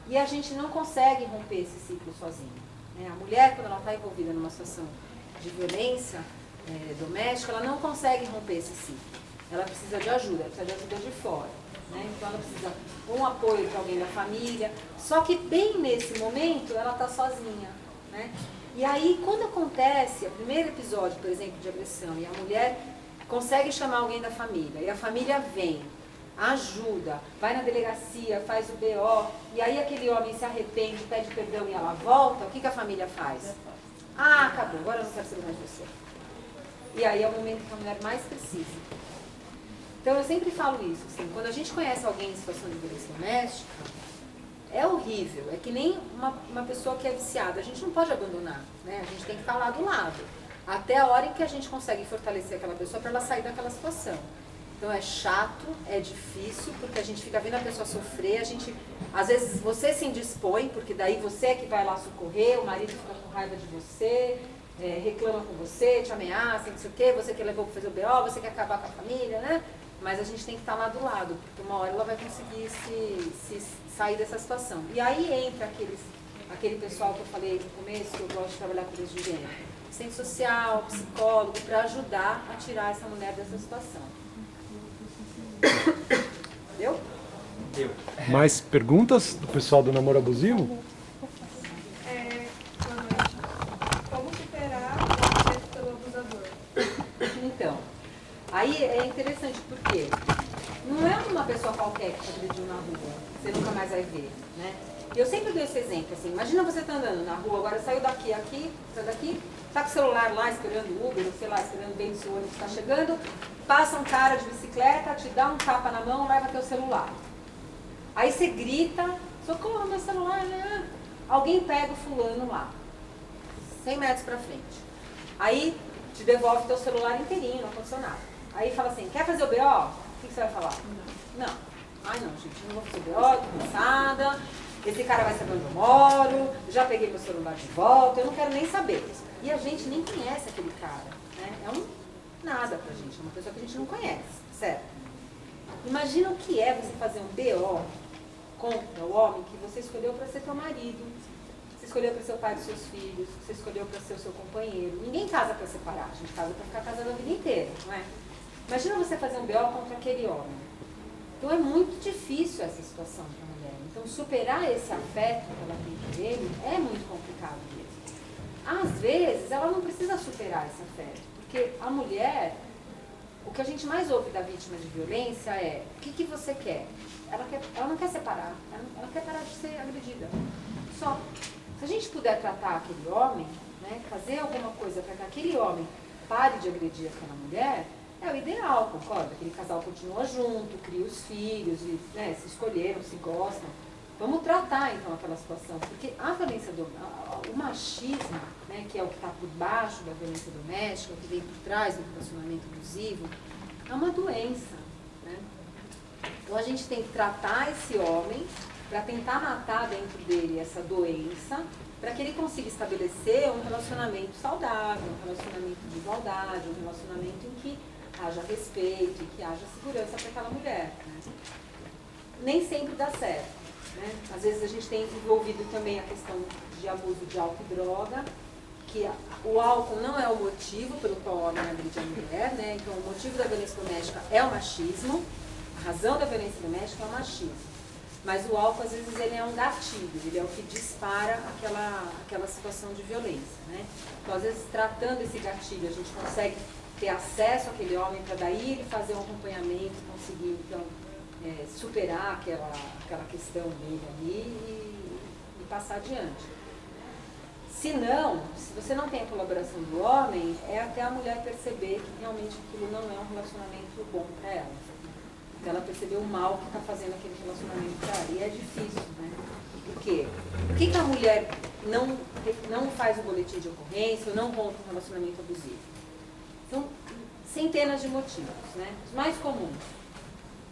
E a gente não consegue romper esse ciclo sozinho. Né? A mulher, quando ela está envolvida numa situação de violência doméstica, ela não consegue romper esse ciclo. Ela precisa de ajuda, ela precisa de ajuda de fora. Né? Então ela precisa de um apoio de alguém da família. Só que bem nesse momento, ela está sozinha. Né? E aí, quando acontece o primeiro episódio, por exemplo, de agressão, e a mulher consegue chamar alguém da família, e a família vem, ajuda, vai na delegacia, faz o BO, e aí aquele homem se arrepende, pede perdão e ela volta, o que a família faz? Ah, acabou, agora eu não quero saber mais de você. E aí é o momento que a mulher mais precisa. Então eu sempre falo isso, assim, quando a gente conhece alguém em situação de violência doméstica, é horrível, é que nem uma pessoa que é viciada, a gente não pode abandonar, né? A gente tem que estar lá do lado, até a hora em que a gente consegue fortalecer aquela pessoa para ela sair daquela situação. Então é chato, é difícil, porque a gente fica vendo a pessoa sofrer, a gente, às vezes você se indispõe, porque daí você é que vai lá socorrer, o marido fica com raiva de você, reclama com você, te ameaça, não sei o quê, você que levou para fazer o BO, você quer acabar com a família, né? Mas a gente tem que estar lá do lado, porque uma hora ela vai conseguir se sair dessa situação. E aí entra aquele pessoal que eu falei no começo, que eu gosto de trabalhar com isso de gênero. Assistente social, psicólogo, para ajudar a tirar essa mulher dessa situação. Deu? Deu. Mais perguntas do pessoal do namoro abusivo? então. Aí é interessante porque não é uma pessoa qualquer que te agrediu na rua, você nunca mais vai ver, né? E eu sempre dou esse exemplo, assim, imagina você tá andando na rua, agora saiu daqui, saiu daqui, tá com o celular lá esperando o Uber, ou sei lá, esperando bem se o ônibus tá chegando, passa um cara de bicicleta, te dá um tapa na mão, leva teu celular. Aí você grita, socorro, meu celular, né? Alguém pega o fulano lá, 100 metros pra frente. Aí te devolve teu celular inteirinho, não aconteceu nada. Aí fala assim, quer fazer o BO? O que você vai falar? Não. Ai não, gente, não vou fazer o BO, tô cansada. Esse cara vai saber onde eu moro, já peguei meu celular de volta, eu não quero nem saber. E a gente nem conhece aquele cara, né? É um nada pra gente, é uma pessoa que a gente não conhece, certo? Imagina o que é você fazer um BO contra o homem que você escolheu para ser teu marido, você escolheu para ser o pai dos seus filhos, você escolheu para ser o seu companheiro. Ninguém casa para separar, a gente casa para ficar casado a vida inteira, não é? Imagina você fazer um BO contra aquele homem. Então é muito difícil essa situação para a mulher. Então superar esse afeto que ela tem por ele é muito complicado mesmo. Às vezes ela não precisa superar esse afeto, porque a mulher, o que a gente mais ouve da vítima de violência é: o que você quer? Ela não quer separar, ela quer parar de ser agredida. Só. Se a gente puder tratar aquele homem, né, fazer alguma coisa para que aquele homem pare de agredir aquela mulher, é o ideal, concorda? Aquele casal continua junto, cria os filhos, e, né, se escolheram, se gostam. Vamos tratar então aquela situação, porque a violência o machismo, né, que é o que está por baixo da violência doméstica, o que vem por trás do relacionamento abusivo, é uma doença, né? Então a gente tem que tratar esse homem para tentar matar dentro dele essa doença, para que ele consiga estabelecer um relacionamento saudável, um relacionamento de igualdade, um relacionamento em que haja respeito e que haja segurança para aquela mulher, né? Nem sempre dá certo, né? Às vezes a gente tem envolvido também a questão de abuso de álcool e droga, que o álcool não é o motivo pelo qual o homem agride a mulher, né? Então o motivo da violência doméstica é o machismo, a razão da violência doméstica é o machismo. Mas o álcool, às vezes, ele é um gatilho, ele é o que dispara aquela situação de violência, né? Então, às vezes, tratando esse gatilho, a gente consegue ter acesso àquele homem para daí ele fazer um acompanhamento, conseguir, então, superar aquela questão dele ali e passar adiante. Se não, se você não tem a colaboração do homem, é até a mulher perceber que realmente aquilo não é um relacionamento bom para ela. Ela percebeu o mal que está fazendo aquele relacionamento para ela. E é difícil, né? Por quê? Por que a mulher não faz o boletim de ocorrência ou não rompe um relacionamento abusivo? São centenas de motivos, né? Os mais comuns.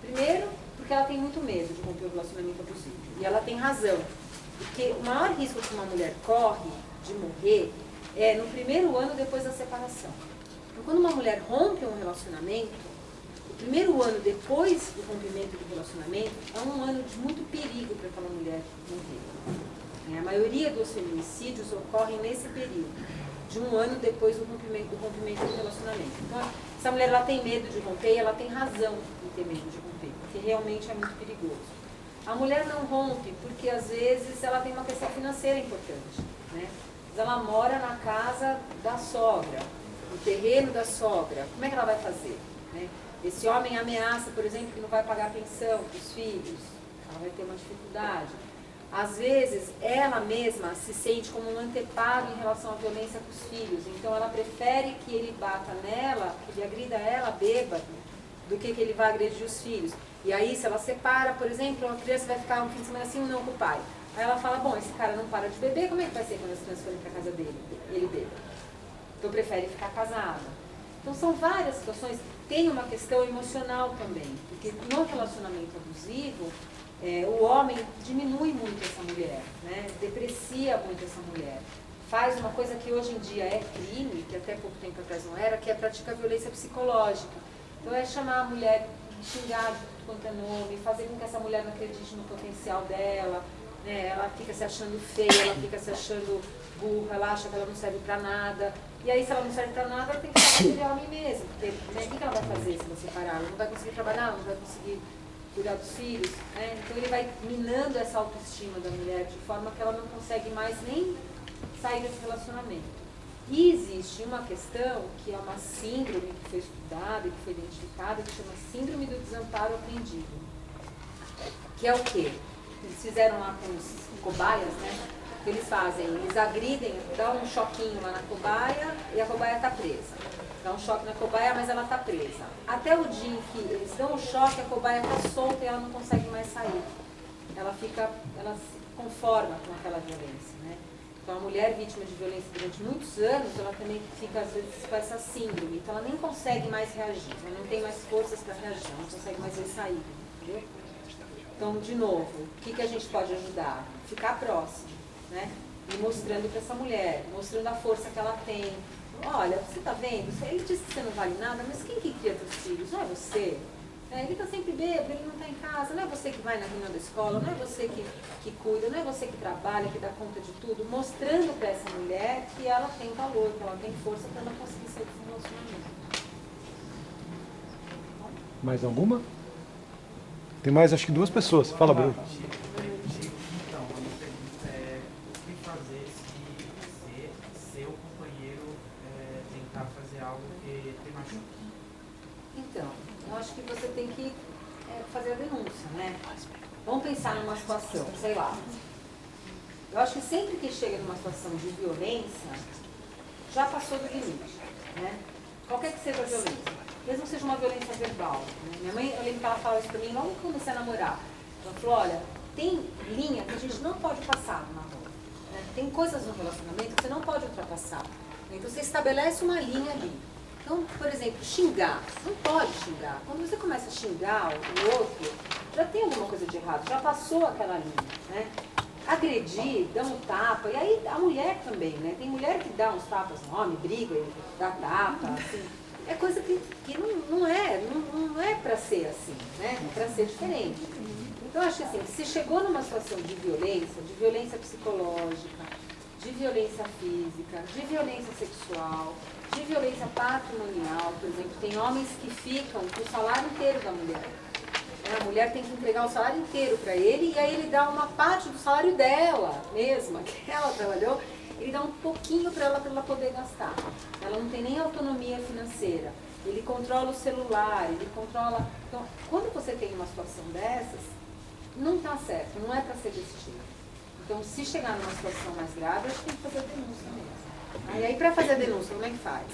Primeiro, porque ela tem muito medo de romper o relacionamento abusivo. E ela tem razão. Porque o maior risco que uma mulher corre de morrer é no primeiro ano depois da separação. Então, quando uma mulher rompe um relacionamento, o primeiro ano depois do rompimento do relacionamento é um ano de muito perigo para aquela mulher morrer. A maioria dos feminicídios ocorrem nesse período, de um ano depois do rompimento do relacionamento. Então, essa mulher ela tem medo de romper e ela tem razão em ter medo de romper, porque realmente é muito perigoso. A mulher não rompe porque, às vezes, ela tem uma questão financeira importante, né? Ela mora na casa da sogra, no terreno da sogra. Como é que ela vai fazer, né? Esse homem ameaça, por exemplo, que não vai pagar a pensão para os filhos, ela vai ter uma dificuldade. Às vezes, ela mesma se sente como um anteparo em relação à violência com os filhos, então ela prefere que ele bata nela, que ele agrida ela bêbado, do que ele vai agredir os filhos. E aí, se ela separa, por exemplo, a criança vai ficar um fim de semana assim ou não com o pai. Aí ela fala, bom, esse cara não para de beber, como é que vai ser quando as crianças forem para a casa dele, ele bebe? Então prefere ficar casada. Então são várias situações. Tem uma questão emocional também, porque no relacionamento abusivo, o homem diminui muito essa mulher, né? Deprecia muito essa mulher. Faz uma coisa que hoje em dia é crime, que até pouco tempo atrás não era, que é praticar violência psicológica. Então é chamar a mulher, xingar de quanto é nome, fazer com que essa mulher não acredite no potencial dela, né? Ela fica se achando feia, ela fica se achando burra, ela acha que ela não serve pra nada. E aí, se ela não serve pra nada, ela tem que ficar com aquele homem mesmo. Porque, né, o que ela vai fazer se ela separar? Ela não vai conseguir trabalhar, não vai conseguir cuidar dos filhos, né? Então ele vai minando essa autoestima da mulher de forma que ela não consegue mais nem sair desse relacionamento. E existe uma questão que é uma síndrome que foi estudada e que foi identificada, que chama síndrome do desamparo aprendido. Que é o quê? Eles fizeram lá com os cobaias, né? O que eles fazem? Eles agridem, dão um choquinho lá na cobaia e a cobaia está presa. Dá um choque na cobaia, mas ela está presa. Até o dia em que eles dão o choque, a cobaia está solta e ela não consegue mais sair. Ela se conforma com aquela violência, né? Então, a mulher vítima de violência durante muitos anos, ela também fica, às vezes, com essa síndrome. Então, ela nem consegue mais reagir, ela não tem mais forças para reagir, ela não consegue mais ver saída, entendeu? Então, de novo, o que a gente pode ajudar? Ficar próximo, né? E mostrando para essa mulher, mostrando a força que ela tem. Olha, você está vendo? Ele disse que você não vale nada, mas quem que cria teus filhos? Não é você? Ele está sempre bêbado, ele não está em casa, não é você que vai na reunião da escola, não é você que cuida, não é você que trabalha, que dá conta de tudo, mostrando para essa mulher que ela tem valor, que ela tem força para ela conseguir sair desse relacionamento. Mais alguma? Tem mais, acho que 2 pessoas. Fala, Bruno. Então, a minha pergunta é o que fazer se seu companheiro tentar fazer algo que te machuque? Então, eu acho que você tem que fazer a denúncia, né? Vamos pensar numa situação, sei lá. Eu acho que sempre que chega numa situação de violência, já passou do limite, né? Qualquer que seja a violência. Mesmo que seja uma violência verbal. Né? Minha mãe, eu lembro que ela falava isso pra mim logo que eu comecei a namorar. Ela falou, olha, tem linha que a gente não pode passar na rua. Né? Tem coisas no relacionamento que você não pode ultrapassar. Então você estabelece uma linha ali. Então, por exemplo, xingar. Não pode xingar. Quando você começa a xingar o outro, já tem alguma coisa de errado, já passou aquela linha, né? Agredir, dar um tapa, e aí a mulher também, né? Tem mulher que dá uns tapas no homem, briga e dá tapa, assim. É coisa que não é para ser assim, né? É para ser diferente. Então, acho que assim, se chegou numa situação de violência psicológica, de violência física, de violência sexual, de violência patrimonial, por exemplo, tem homens que ficam com o salário inteiro da mulher. A mulher tem que entregar o salário inteiro para ele e aí ele dá uma parte do salário dela mesma, que ela trabalhou, ele dá um pouquinho para ela poder gastar. Ela não tem nem autonomia financeira. Ele controla o celular, ele controla... Então, quando você tem uma situação dessas, não está certo, não é para ser desse tipo. Então, se chegar numa situação mais grave, acho que tem que fazer a denúncia mesmo. E aí, para fazer a denúncia, como é que faz?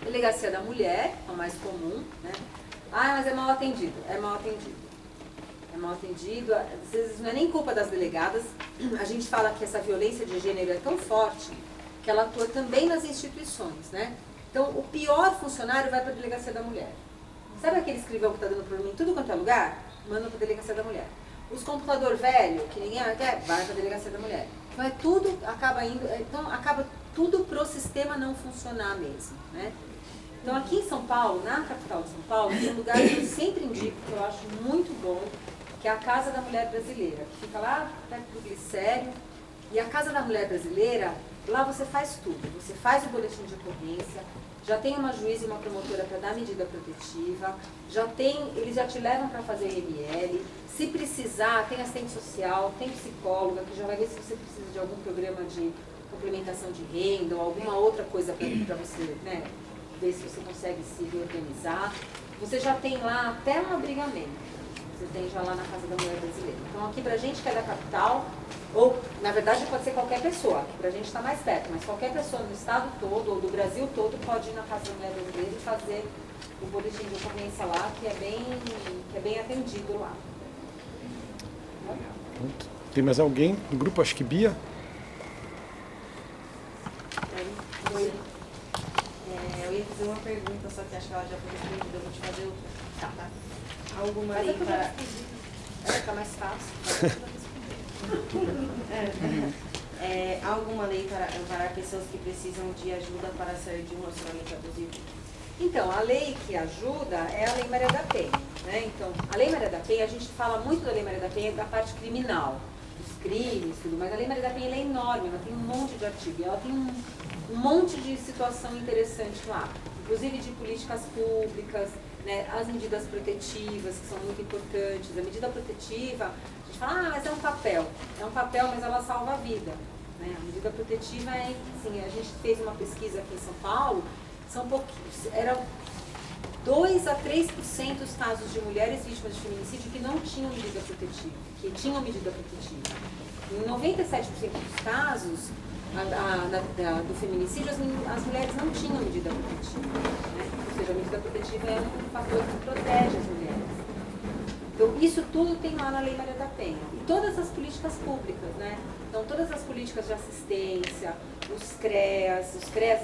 Delegacia da mulher, é o mais comum, né? Ah, mas é mal atendido. É mal atendido. É mal atendido. Às vezes não é nem culpa das delegadas. A gente fala que essa violência de gênero é tão forte que ela atua também nas instituições, né? Então, o pior funcionário vai para a delegacia da mulher. Sabe aquele escrivão que está dando problema em tudo quanto é lugar? Manda para a delegacia da mulher. Os computador velho, que ninguém quer, vai para a delegacia da mulher. Então, tudo acaba indo... Então, acaba tudo para o sistema não funcionar mesmo, né? Então, aqui em São Paulo, na capital de São Paulo, tem um lugar que eu sempre indico, que eu acho muito bom, que é a Casa da Mulher Brasileira, que fica lá perto do Glicério. E a Casa da Mulher Brasileira, lá você faz tudo. Você faz o boletim de ocorrência, já tem uma juíza e uma promotora para dar medida protetiva, eles já te levam para fazer IML. Se precisar, tem assistente social, tem psicóloga, que já vai ver se você precisa de algum programa de complementação de renda ou alguma outra coisa para você, né? Ver se você consegue se reorganizar. Você já tem lá até um abrigamento. Você tem já lá na Casa da Mulher Brasileira. Então aqui pra gente que é da capital, ou na verdade pode ser qualquer pessoa, aqui pra gente está mais perto, mas qualquer pessoa no estado todo ou do Brasil todo pode ir na Casa da Mulher Brasileira e fazer o boletim de ocorrência lá, que é bem atendido lá. Tem mais alguém do grupo? Acho que Bia. Oi. Eu ia fazer uma pergunta, só que acho que ela já foi respondida, eu vou te fazer outra. Tá. Alguma lei para... Fica mais fácil. Alguma lei para pessoas que precisam de ajuda para sair de um relacionamento abusivo? Então, a lei que ajuda é a Lei Maria da Penha, né? Então, a Lei Maria da Penha, a gente fala muito da Lei Maria da Penha da parte criminal, dos crimes, tudo, mas a Lei Maria da Penha ela é enorme, ela tem um monte de artigo, ela tem um monte de situação interessante lá, inclusive de políticas públicas, né, as medidas protetivas, que são muito importantes. A medida protetiva, a gente fala, mas é um papel, mas ela salva a vida. né? A medida protetiva é, assim, a gente fez uma pesquisa aqui em São Paulo, são pouquinhos, eram 2 a 3% dos casos de mulheres vítimas de feminicídio que não tinham medida protetiva, que tinham medida protetiva. Em 97% dos casos do feminicídio, as mulheres não tinham medida protetiva, né? Ou seja, a medida protetiva é um fator que protege as mulheres. Então, isso tudo tem lá na Lei Maria da Penha. E todas as políticas públicas, né? Então, todas as políticas de assistência, os CREAS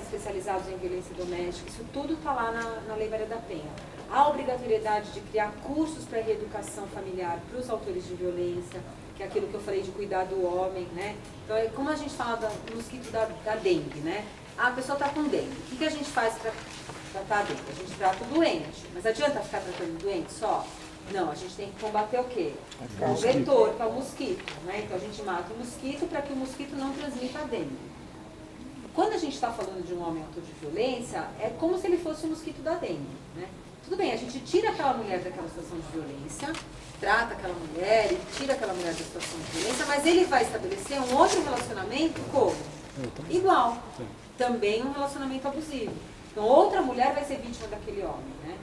especializados em violência doméstica, isso tudo está lá na Lei Maria da Penha. A obrigatoriedade de criar cursos para reeducação familiar para os autores de violência, que é aquilo que eu falei de cuidar do homem, né? Então, é como a gente fala do mosquito da dengue, né? Ah, a pessoa está com dengue. O que a gente faz para tratar a dengue? A gente trata o doente. Mas adianta ficar tratando o doente só? Não, a gente tem que combater o quê? O vetor, que é o mosquito, né? Então, a gente mata o mosquito para que o mosquito não transmita a dengue. Quando a gente está falando de um homem autor de violência, é como se ele fosse o mosquito da dengue, né? Tudo bem, a gente tira aquela mulher daquela situação de violência, trata aquela mulher e tira aquela mulher da situação de violência, mas ele vai estabelecer um outro relacionamento como? Igual. Também um relacionamento abusivo. Então, outra mulher vai ser vítima daquele homem, né?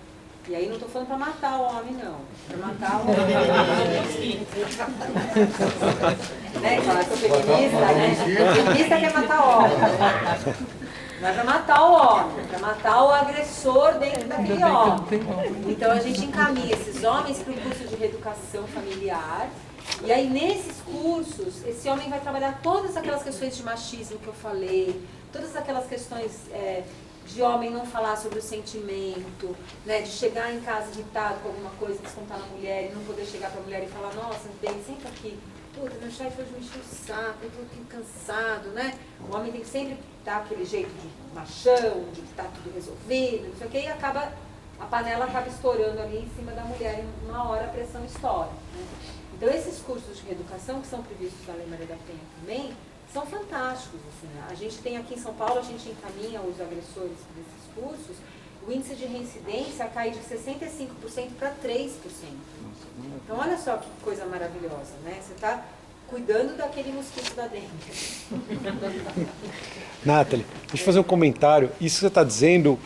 E aí não estou falando para matar o homem, não. Para matar o homem. Né? Falar que sou feminista, né? Feminista quer matar o homem. Não é para matar o homem, é para matar o agressor dentro daquele homem. Então a gente encaminha esses homens para o curso de reeducação familiar. E aí nesses cursos, esse homem vai trabalhar todas aquelas questões de machismo que eu falei, todas aquelas questões de homem não falar sobre o sentimento, né, de chegar em casa irritado com alguma coisa, descontar na mulher e não poder chegar para a mulher e falar, nossa, bem, senta aqui, puta, meu chefe hoje me encheu o saco, eu tô aqui cansado, né? O homem tem que sempre dar aquele jeito de machão, de que tá tudo resolvido, não sei o que, e a panela acaba estourando ali em cima da mulher, e uma hora a pressão estoura, né? Então esses cursos de reeducação, que são previstos na Lei Maria da Penha também, são fantásticos, assim, né? A gente tem aqui em São Paulo, a gente encaminha os agressores desses cursos, o índice de reincidência cai de 65% para 3%. Então, olha só que coisa maravilhosa, né? Você está cuidando daquele mosquito da dengue. Nathalie, deixa eu fazer um comentário. Isso que você está dizendo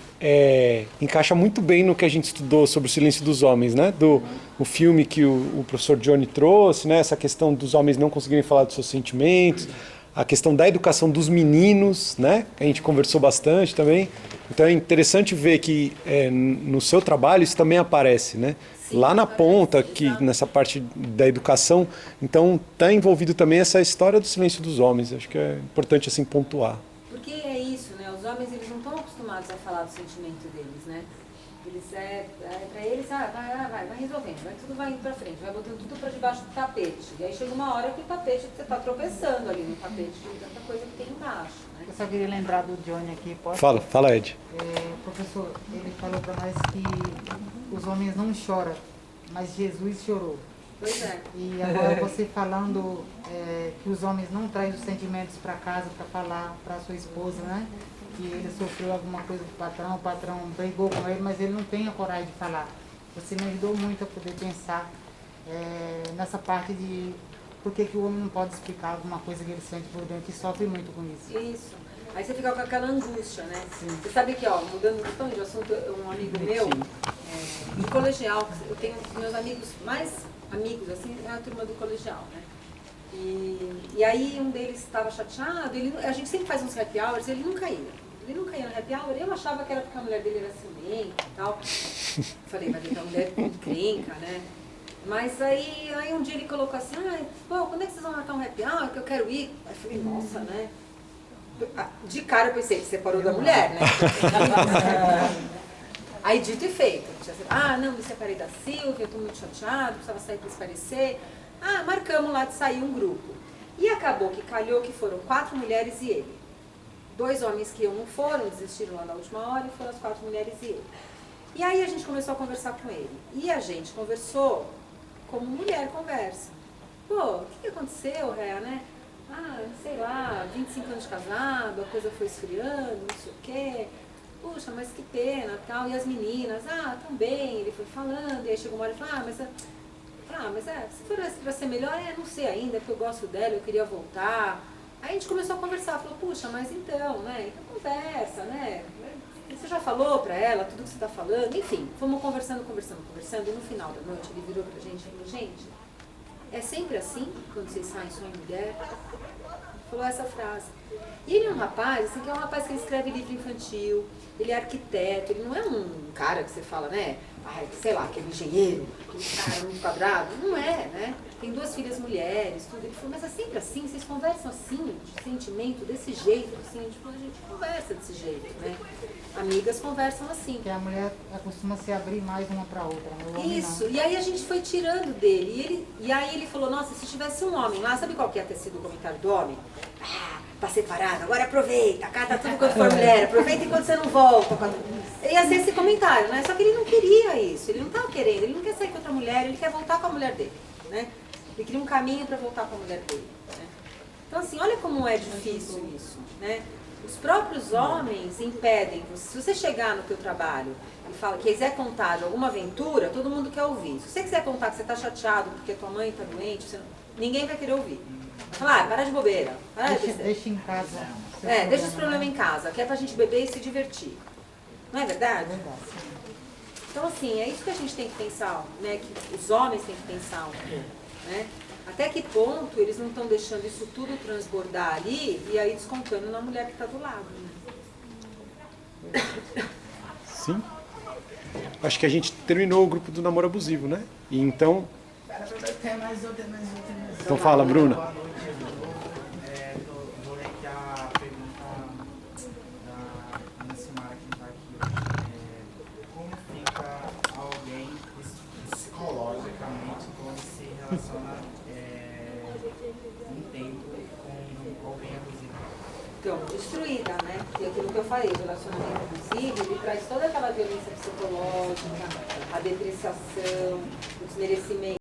encaixa muito bem no que a gente estudou sobre o silêncio dos homens, né? O filme que o professor Johnny trouxe, né? Essa questão dos homens não conseguirem falar dos seus sentimentos, a questão da educação dos meninos, né? A gente conversou bastante também. Então é interessante ver que no seu trabalho isso também aparece, né? Sim, lá na ponta, que nessa parte da educação, então está envolvido também essa história do silêncio dos homens. Acho que é importante assim pontuar. Porque é isso, né? Os homens eles não estão acostumados a falar do sentimento deles, né? Eles para eles, vai resolvendo, tudo vai indo para frente, vai botando tudo para debaixo do tapete. E aí chega uma hora que o tapete, você está tropeçando ali no tapete de tanta coisa que tem embaixo, né? Eu só queria lembrar do Johnny aqui, pode? Fala, Ed. Professor, ele falou para nós que os homens não choram, mas Jesus chorou. Pois é. E agora você falando que os homens não trazem os sentimentos para casa para falar para sua esposa, né? Que ele sofreu alguma coisa do patrão, o patrão brigou com ele, mas ele não tem a coragem de falar. Você me ajudou muito a poder pensar nessa parte de por que o homem não pode explicar alguma coisa que ele sente por dentro e sofre muito com isso. Isso. Aí você fica com aquela angústia, né? Sim. Você sabe que, ó, mudando um pouco de assunto, um amigo meu, do colegial, eu tenho meus amigos, mais amigos, assim, é a turma do colegial, né? E aí um deles estava chateado, a gente sempre faz uns happy hours, ele nunca ia. Ele nunca ia no happy hour, eu achava que era porque a mulher dele era ciumenta e tal. Falei, vai ver que a mulher é encrenca, né? Mas aí um dia ele colocou assim, pô, quando é que vocês vão marcar um happy hour que eu quero ir? Aí eu falei, nossa, né? De cara eu pensei que você separou da mulher, né? Aí dito e feito. Não, me separei da Silvia, eu tô muito chateado, precisava sair para esparecer. Marcamos lá de sair um grupo. E acabou que calhou que foram 4 mulheres e ele. 2 homens que não foram, desistiram lá na última hora e foram as 4 mulheres e ele. E aí a gente começou a conversar com ele. E a gente conversou como mulher conversa. Pô, o que aconteceu, Réa, né? Sei lá, 25 anos de casado, a coisa foi esfriando, não sei o quê. Puxa, mas que pena, tal. E as meninas, também, ele foi falando. E aí chegou uma hora e falou, se for para ser melhor, não sei ainda, porque eu gosto dela, eu queria voltar. Aí a gente começou a conversar, falou, puxa, mas então, né? Então conversa, né? Você já falou pra ela tudo que você tá falando? Enfim, fomos conversando, e no final da noite ele virou pra gente e falou, gente, é sempre assim quando vocês saem só em mulher? Ele falou essa frase. E ele é um rapaz, assim, que é um rapaz que ele escreve livro infantil, ele é arquiteto, ele não é um cara que você fala, né? Ai, sei lá, aquele engenheiro, aquele cara muito quadrado. Não é, né? Tem 2 filhas mulheres, tudo. Ele falou, mas é sempre assim? Vocês conversam assim, de sentimento, desse jeito, assim? Tipo, a gente conversa desse jeito, né? Amigas conversam assim. Porque a mulher costuma se abrir mais uma para outra, né? O homem Isso, não. e aí a gente foi tirando dele. E aí ele falou, nossa, se tivesse um homem lá, sabe qual que ia ter sido o comentário do homem? Ah, tá separado, agora aproveita, cata tudo quanto for mulher, aproveita enquanto você não volta. Ia ser esse comentário, né? Só que ele não queria isso, ele não estava querendo, ele não quer sair com outra mulher, ele quer voltar com a mulher dele, né? Ele queria um caminho para voltar com a mulher dele, né? Então assim, olha como é difícil isso, né? Os próprios homens impedem, se você chegar no teu trabalho e fala, quiser contar de alguma aventura, todo mundo quer ouvir. Se você quiser contar que você está chateado porque tua mãe está doente, ninguém vai querer ouvir. Vai falar, para de bobeira, para de besteira. Deixa em casa. Deixa os problemas em casa, que é pra gente beber e se divertir. Não é verdade? É verdade. Então assim, é isso que a gente tem que pensar, né? Que os homens têm que pensar um pouco, né? Até que ponto eles não estão deixando isso tudo transbordar ali e aí descontando na mulher que está do lado, né? Sim. Acho que a gente terminou o grupo do namoro abusivo, né? E então... Tem mais outra. Então fala, Bruna. Boa noite, vou ler aqui a pergunta da Ana Simara que está aqui. Como fica alguém psicologicamente quando se relaciona um tempo com alguém abusivo? Então, destruída, né? E aquilo que eu falei, o relacionamento abusivo, ele traz toda aquela violência psicológica, a depreciação, o desmerecimento